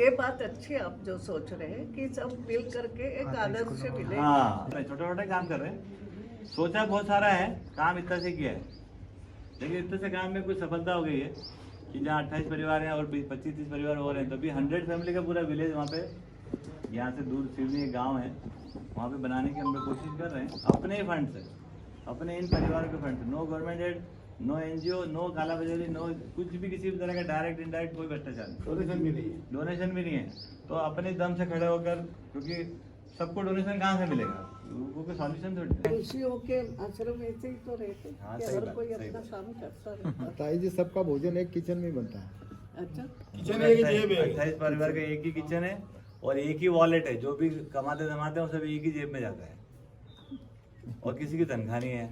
ये बात अच्छी आप जो सोच रहे हैं कि सब मिल करके एक आदर्श से मिले। हाँ, छोटे छोटे काम कर रहे हैं। सोचा बहुत सारा है, काम इतना से किया है, लेकिन इतने से काम में कुछ सफलता हो गई है कि जहाँ 28 परिवार हैं और 25-30 परिवार हो रहे हैं, तो अभी 100 फैमिली का पूरा विलेज वहाँ पे, यहाँ से दूर सिवनी एक गाँव है, वहाँ पे बनाने की हम लोग कोशिश कर रहे हैं अपने ही फंड से, अपने इन परिवारों के फंड से। No government aid, no NGO, no काला बाजारी, नो कुछ भी किसी भी तरह का डायरेक्ट इनडायरेक्ट कोई भ्रष्टाचार नहीं, डोनेशन भी नहीं है। तो अपने दम से खड़े होकर, क्योंकि सबको डोनेशन कहाँ से मिलेगा, वो कोई सॉल्यूशन थोड़ी है। तुलसियों के आश्रम ऐसे ही तो रहते हाँ, कि सही हर बात, कोई सही अपना बात। काम करता रहता। ताई जी, सबका भोजन एक किचन में बनता है। अच्छा, किचन एक जेब है। 28 परिवार का एक ही किचन है और एक ही वॉलेट है, जो भी कमाते धमाते हैं वो सब एक ही जेब में जाता है, और किसी की तनख्वाह नहीं है,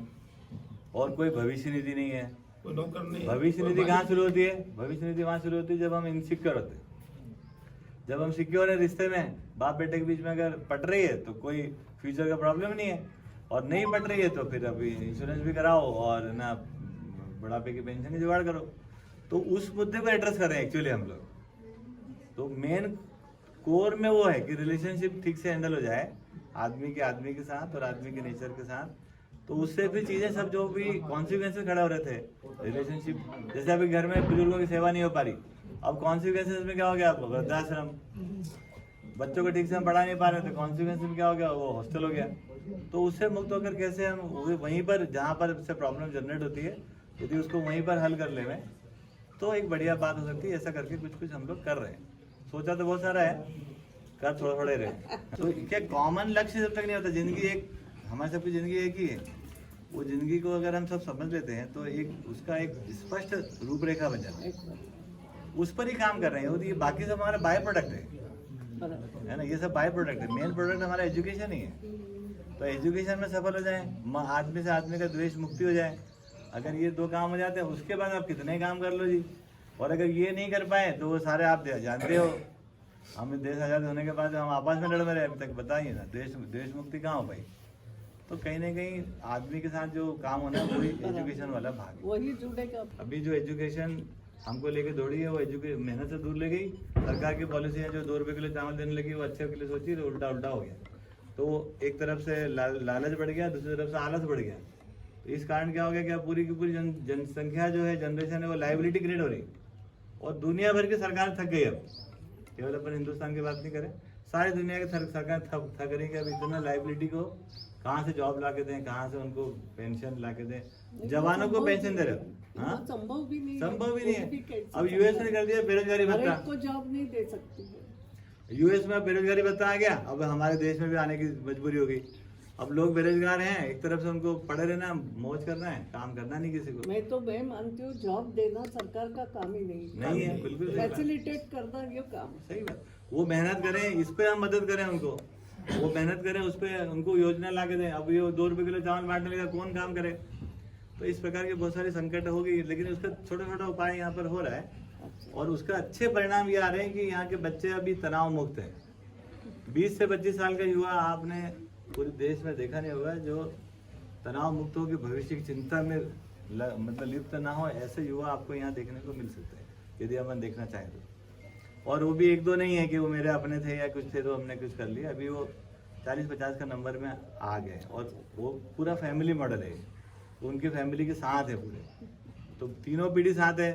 और कोई भविष्य निधि नहीं है। कोई नौकर नहीं। भविष्य निधि कहाँ शुरू होती है? भविष्य निधि वहाँ शुरू होती है जब हम इनसिक्योर होते हैं। जब हम सिक्योर है रिश्ते में, बाप बेटे के बीच में अगर पट रही है तो कोई फ्यूचर का प्रॉब्लम नहीं है, और नहीं पट रही है तो फिर अभी इंश्योरेंस भी कराओ और ना बुढ़ापे की पेंशन की जुगाड़ करो। तो उस मुद्दे को एड्रेस कर रहे हैं एक्चुअली हम लोग। तो मेन कोर में वो है कि रिलेशनशिप ठीक से हैंडल हो जाए आदमी के साथ और आदमी के नेचर के साथ, तो उससे फिर चीजें सब जो भी कॉन्सिक्वेंसेस खड़े हो रहे थे रिलेशनशिप, जैसे अभी घर में बुजुर्गों की सेवा नहीं हो पा रही, अब कॉन्सिक्वेंसेस में क्या हो गया, आपको वृद्धाश्रम, बच्चों को ठीक से हम पढ़ा नहीं पा रहे थे, कॉन्सिक्वेंस में क्या हो गया, वो हॉस्टल हो गया। तो उससे मुक्त होकर कैसे हम वहीं पर जहाँ पर से प्रॉब्लम जनरेट होती है, यदि उसको वहीं पर हल कर ले में, तो एक बढ़िया बात हो सकती है। ऐसा करके कुछ कुछ हम लोग कर रहे हैं। सोचा तो बहुत सारा है, कर थोड़े थोड़े रहे। तो क्या कॉमन लक्ष्य जब तक नहीं होता, जिंदगी एक, हमारी सबकी जिंदगी एक ही है, वो जिंदगी को अगर हम सब समझ लेते हैं तो एक उसका एक स्पष्ट रूपरेखा बन जाता है, उस पर ही काम कर रहे हैं। और ये बाकी सब हमारा बाय प्रोडक्ट है ना, ये सब बाय प्रोडक्ट है। मेन प्रोडक्ट हमारा एजुकेशन ही है। तो एजुकेशन में सफल हो जाए, आदमी से आदमी का द्वेष मुक्ति हो जाए, अगर ये दो काम हो जाते हैं, उसके बाद आप कितने काम कर लो जी। और अगर ये नहीं कर पाए तो वो सारे आप जानते हो, हम देश आजाद होने के बाद हम आपस में लड़ में रहे, अभी तक बताइए ना, देश मुक्ति कहाँ हो पाई। तो कहीं ना कहीं आदमी के साथ जो काम होना है वही एजुकेशन वाला भाग है। वही जुड़ेगा। अभी जो एजुकेशन हमको लेके दौड़ी है, वो मेहनत से दूर ले गई। सरकार की पॉलिसी है जो 2 रुपए किलो चावल देने लगी, वो अच्छे के लिए सोची, तो उल्टा हो गया। तो एक तरफ से लालच बढ़ गया, दूसरी तरफ से आलस बढ़ गया। तो इस कारण क्या हो गया कि अब पूरी की पूरी जनसंख्या जो है, जनरेशन है, वो लाइबिलिटी क्रिएट हो रही, और दुनिया भर की सरकार थक गई। अब केवल अपन हिंदुस्तान की बात नहीं करें, सारी दुनिया की सरकार थक रही है कि अब इतना लाइबिलिटी को कहाँ से जॉब ला के दें, कहाँ से उनको पेंशन ला के दें, जवानों को पेंशन दे रहे हो। हाँ, संभव भी नहीं है। अब यूएस ने कर दिया बेरोजगारी भत्ता, को जॉब नहीं दे सकती है। यूएस में बेरोजगारी भत्ता आ गया, अब हमारे देश में भी आने की मजबूरी हो गई। अब लोग बेरोजगार हैं, एक तरफ से उनको पड़े रहना, मौज करना है, काम करना नहीं किसी को। मैं मानती हूँ जॉब देना सरकार का काम ही नहीं है, बिल्कुल फैसिलिटेट करना ये काम। सही बात। वो मेहनत करें, इस पे हम मदद करें उनको, वो मेहनत करें, उस पे उनको योजना ला के दें। अब ये 2 रुपए किलो चावल बांटने लगा, कौन काम करे। तो इस प्रकार की बहुत सारी संकट होगी, लेकिन उसका छोटा छोटा उपाय यहाँ पर हो रहा है, और उसका अच्छे परिणाम ये आ रहे हैं कि यहाँ के बच्चे अभी तनाव मुक्त हैं। 20 से 25 साल का युवा आपने पूरे देश में देखा नहीं होगा जो तनाव मुक्त हो के भविष्य की चिंता में मतलब लिप्त ना हो, ऐसे युवा आपको यहाँ देखने को मिल सकते हैं यदि अपन देखना चाहें तो। और वो भी 1-2 नहीं है कि वो मेरे अपने थे या कुछ थे तो हमने कुछ कर लिया, अभी वो 40-50 का नंबर में आ गए, और वो पूरा फैमिली मॉडल है, उनकी फैमिली के साथ है पूरे, तो तीनों पीढ़ी साथ है।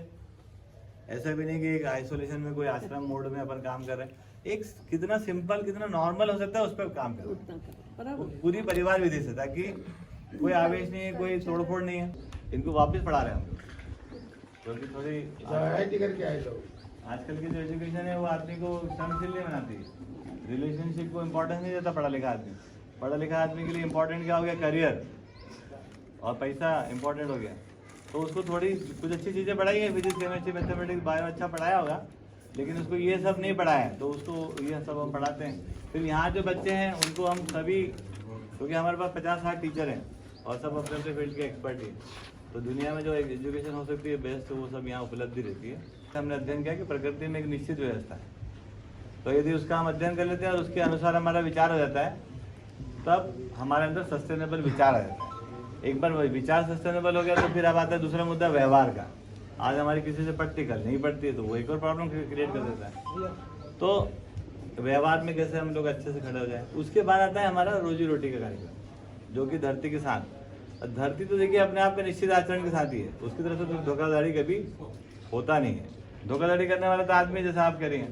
ऐसा भी नहीं कि एक आइसोलेशन में कोई आश्रम मोड में अपन काम कर रहे हैं। एक कितना सिंपल, कितना नॉर्मल हो सकता है उस पर काम करो, पूरी परिवार विधि से, ताकि कोई आवेश नहीं है, कोई तोड़फोड़ नहीं है। इनको वापस पढ़ा रहे हैं हम लोग, क्योंकि थोड़ी IIT करके आए लोग। आजकल की जो एजुकेशन है वो आदमी को सहनशील नहीं बनाती, रिलेशनशिप को इम्पोर्टेंस नहीं देता पढ़ा लिखा आदमी। पढ़ा लिखा आदमी के लिए इम्पोर्टेंट क्या हो गया, करियर और पैसा इम्पोर्टेंट हो गया। तो उसको थोड़ी कुछ अच्छी चीज़ें पढ़ाई है, फिजिक्स केमिस्ट्री मैथमेटिक्स बायो अच्छा पढ़ाया होगा, लेकिन उसको ये सब नहीं पढ़ाया है, तो उसको ये सब हम पढ़ाते हैं। फिर यहाँ जो बच्चे हैं उनको हम सभी, क्योंकि हमारे पास 50-60 टीचर हैं और सब अपने अपने फील्ड के एक्सपर्ट ही, तो दुनिया में जो एजुकेशन हो सकती है बेस्ट, वो सब यहाँ उपलब्धि रहती है। हमने अध्ययन किया कि प्रकृति में एक निश्चित व्यवस्था है, तो यदि उसका हम अध्ययन कर लेते हैं और उसके अनुसार हमारा विचार हो जाता है, तब हमारे अंदर सस्टेनेबल विचार आ जाता है। एक बार विचार सस्टेनेबल हो गया तो फिर अब आता है दूसरा मुद्दा, व्यवहार का। आज हमारी किसी से पटती, कल नहीं पड़ती है, तो वो एक और प्रॉब्लम क्रिएट कर देता है। तो व्यवहार में कैसे हम लोग अच्छे से खड़े हो जाए। उसके बाद आता है हमारा रोजी रोटी का कार्यक्रम, जो कि धरती के साथ। और धरती तो देखिए अपने आप में निश्चित आचरण के साथ ही है, उसकी तरफ से तो धोखाधड़ी कभी होता नहीं है। धोखाधड़ी करने वाला तो आदमी जैसा आप करेंगे।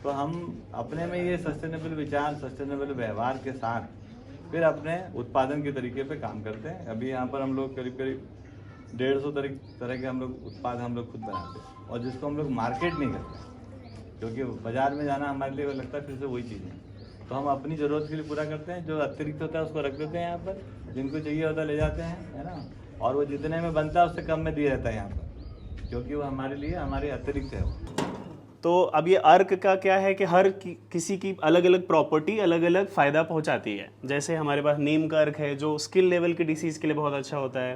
तो हम अपने में ये सस्टेनेबल विचार, सस्टेनेबल व्यवहार के साथ फिर अपने उत्पादन के तरीके पे काम करते हैं। अभी यहाँ पर हम लोग करीब 150 तरह के हम लोग उत्पाद हम लोग खुद बनाते हैं, और जिसको हम लोग मार्केट नहीं करते, क्योंकि बाजार में जाना हमारे लिए लगता है फिर से वही चीज़ है। तो हम अपनी ज़रूरत के लिए पूरा करते हैं, जो अतिरिक्त होता है उसको रख देते हैं यहाँ पर, जिनको चाहिए होता है ले जाते हैं, है ना। और वो जितने में बनता है उससे कम में दिया जाता है यहाँ पर, क्योंकि वो हमारे लिए हमारे अतिरिक्त है वो। तो अब ये अर्क का क्या है कि हर किसी की अलग अलग प्रॉपर्टी अलग अलग फ़ायदा पहुंचाती है। जैसे हमारे पास नीम का अर्क है जो स्किन लेवल की डिसीज़ के लिए बहुत अच्छा होता है,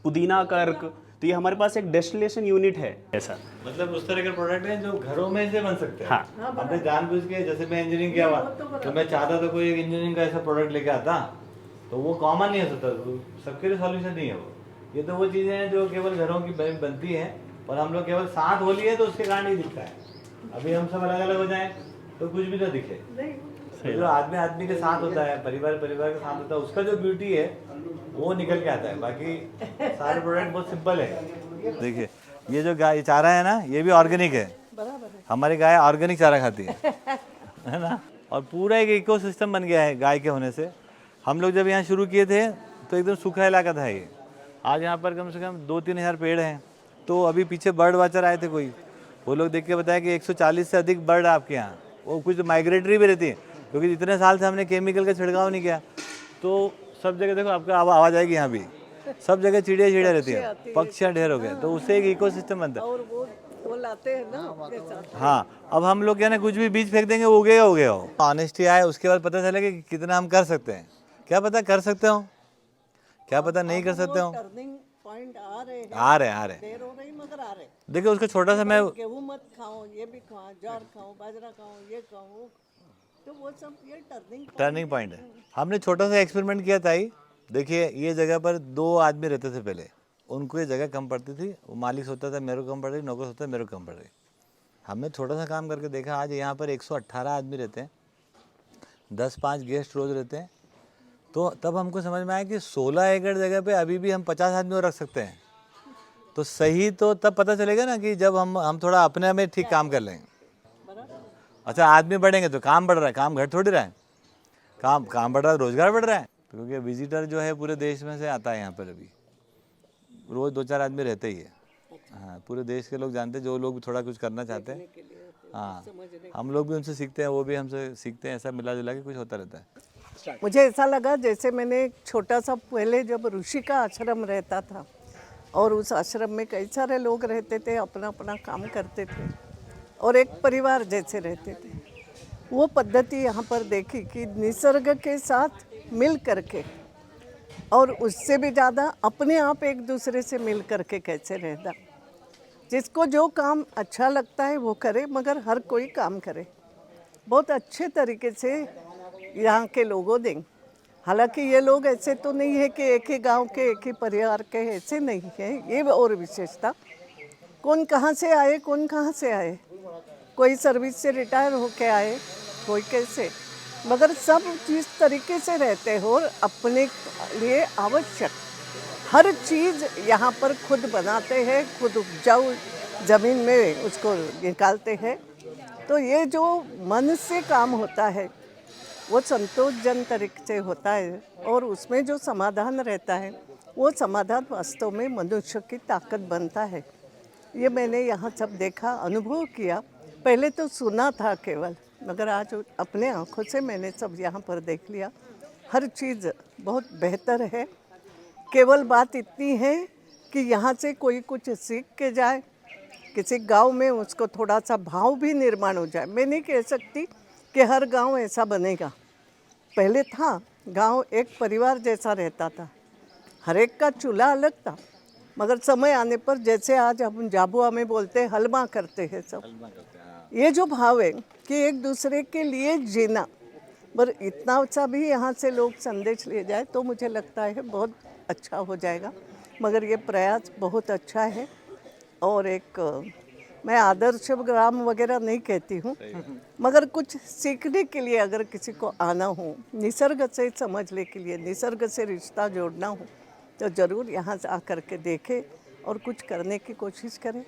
पुदीना का अर्क, तो ये हमारे पास एक डेस्टिलेशन यूनिट है ऐसा। मतलब उस तरह के प्रोडक्ट हैं जो घरों में से बन सकते हैं। हाँ। हमने जानबूझ के, जैसे मैं इंजीनियरिंग किया हुआ, तो मैं चाहता था कोई एक इंजीनियरिंग का ऐसा प्रोडक्ट लेके आता, तो वो कॉमन नहीं हो सकता, तो सबके लिए सॉल्यूशन नहीं है वो। ये तो वो चीज़ें हैं जो केवल घरों की बनती हैं, और हम लोग केवल साथ होली है तो उसके कारण ही दिखता है। अभी हम सब अलग अलग हो जाएं तो कुछ भी ना दिखे। जो आदमी के साथ होता है, परिवार के साथ होता है, उसका जो ब्यूटी है वो निकल के आता है। बाकी सारे प्रोडक्ट बहुत सिंपल है। देखिए ये जो गाय चारा है ना, ये भी ऑर्गेनिक है। हमारी गाय ऑर्गेनिक चारा खाती है ना। और पूरा एक इकोसिस्टम बन गया है गाय के होने से। हम लोग जब यहाँ शुरू किए थे तो एकदम सूखा इलाका था ये, आज यहाँ पर कम से कम 2-3 हज़ार पेड़ हैं। तो अभी पीछे बर्ड वाचर आए थे कोई, वो लोग देख के बताया कि 140 से अधिक बर्ड आपके यहाँ, वो कुछ माइग्रेटरी भी रहती है, क्योंकि इतने साल से हमने केमिकल का छिड़काव नहीं किया। तो सब जगह देखो आपका आवाज़ आएगी, यहाँ भी सब जगह चिड़िया रहती है, पक्षियाँ ढेर हो गए, तो उससे एक इकोसिस्टम बनता है। और वो लाते हैं ना अपने साथ। हाँ, अब हम लोग क्या ना कुछ भी बीज फेंक देंगे, वो उगेगा हो। ऑनेस्टी आए, उसके बाद पता चलेगा कि कितना हम कर सकते हैं। क्या पता कर सकते हो, क्या पता नहीं कर सकते हो। टर्निंग पॉइंट आ रहे हैं, देर हो रही मगर आ रहे। देखिए उसको छोटा सा मैं, गेहूं मत खाओ, ये भी खाओ, ज्वार खाओ, बाजरा खाओ, ये खाओ, तो वो सब ये टर्निंग पॉइंट है। हमने छोटा सा एक्सपेरिमेंट किया था। देखिए ये जगह पर 2 आदमी रहते थे पहले, उनको ये जगह कम पड़ती थी, वो मालिक सोचता था मेरे को कम पड़ रही, नौकर सोचता मेरे को कम पड़ रही। हमने छोटा सा काम करके देखा, आज यहाँ पर 118 आदमी रहते हैं, 10-5 गेस्ट रोज रहते हैं। तो तब हमको समझ में आया कि 16 एकड़ जगह पे अभी भी हम 50 आदमी और रख सकते हैं। तो सही तो तब पता चलेगा ना कि जब हम थोड़ा अपने में ठीक काम कर लेंगे। अच्छा आदमी बढ़ेंगे तो काम बढ़ रहा है, काम घट थोड़ी रहा है, काम बढ़ रहा है, रोजगार बढ़ रहा है। क्योंकि विजिटर जो है पूरे देश में से आता है यहाँ पर, अभी रोज 2-4 आदमी रहते ही है। हाँ, पूरे देश के लोग जानते हैं, जो लोग थोड़ा कुछ करना चाहते हैं। हाँ, हम लोग भी उनसे सीखते हैं, वो भी हमसे सीखते हैं, ऐसा मिला जुला के कुछ होता रहता है। मुझे ऐसा लगा जैसे मैंने एक छोटा सा, पहले जब ऋषि का आश्रम रहता था और उस आश्रम में कई सारे लोग रहते थे, अपना अपना काम करते थे और एक परिवार जैसे रहते थे। वो पद्धति यहाँ पर देखी कि निसर्ग के साथ मिल करके और उससे भी ज़्यादा अपने आप एक दूसरे से मिल करके कैसे रहना। जिसको जो काम अच्छा लगता है वो करे, मगर हर कोई काम करे। बहुत अच्छे तरीके से यहाँ के लोगों दें। हालांकि ये लोग ऐसे तो नहीं है कि एक ही गांव के, एक ही परिवार के, ऐसे नहीं है। ये और विशेषता, कौन कहाँ से आए, कौन कहाँ से आए, कोई सर्विस से रिटायर होके आए, कोई कैसे, मगर सब जिस तरीके से रहते हो और अपने लिए आवश्यक हर चीज़ यहाँ पर खुद बनाते हैं, खुद उपजाऊ ज़मीन में उसको निकालते हैं। तो ये जो मन से काम होता है वो संतोषजनक तरीके से होता है और उसमें जो समाधान रहता है वो समाधान वास्तव में मनुष्य की ताकत बनता है। ये मैंने यहाँ सब देखा, अनुभव किया। पहले तो सुना था केवल, मगर आज अपने आँखों से मैंने सब यहाँ पर देख लिया। हर चीज़ बहुत बेहतर है। केवल बात इतनी है कि यहाँ से कोई कुछ सीख के जाए, किसी गांव में उसको थोड़ा सा भाव भी निर्माण हो जाए। मैं नहीं कह सकती कि हर गांव ऐसा बनेगा। पहले था गांव एक परिवार जैसा रहता था, हर एक का चूल्हा अलग था, मगर समय आने पर जैसे आज हम जाबुआ में बोलते हैं हलमा करते हैं सब। ये जो भाव है कि एक दूसरे के लिए जीना, पर इतना सा भी यहाँ से लोग संदेश ले जाए तो मुझे लगता है बहुत अच्छा हो जाएगा। मगर ये प्रयास बहुत अच्छा है और एक मैं आदर्श ग्राम वगैरह नहीं कहती हूँ, मगर कुछ सीखने के लिए अगर किसी को आना हो, निसर्ग से समझने के लिए, निसर्ग से रिश्ता जोड़ना हो, तो ज़रूर यहाँ से आकर के देखे और कुछ करने की कोशिश करें।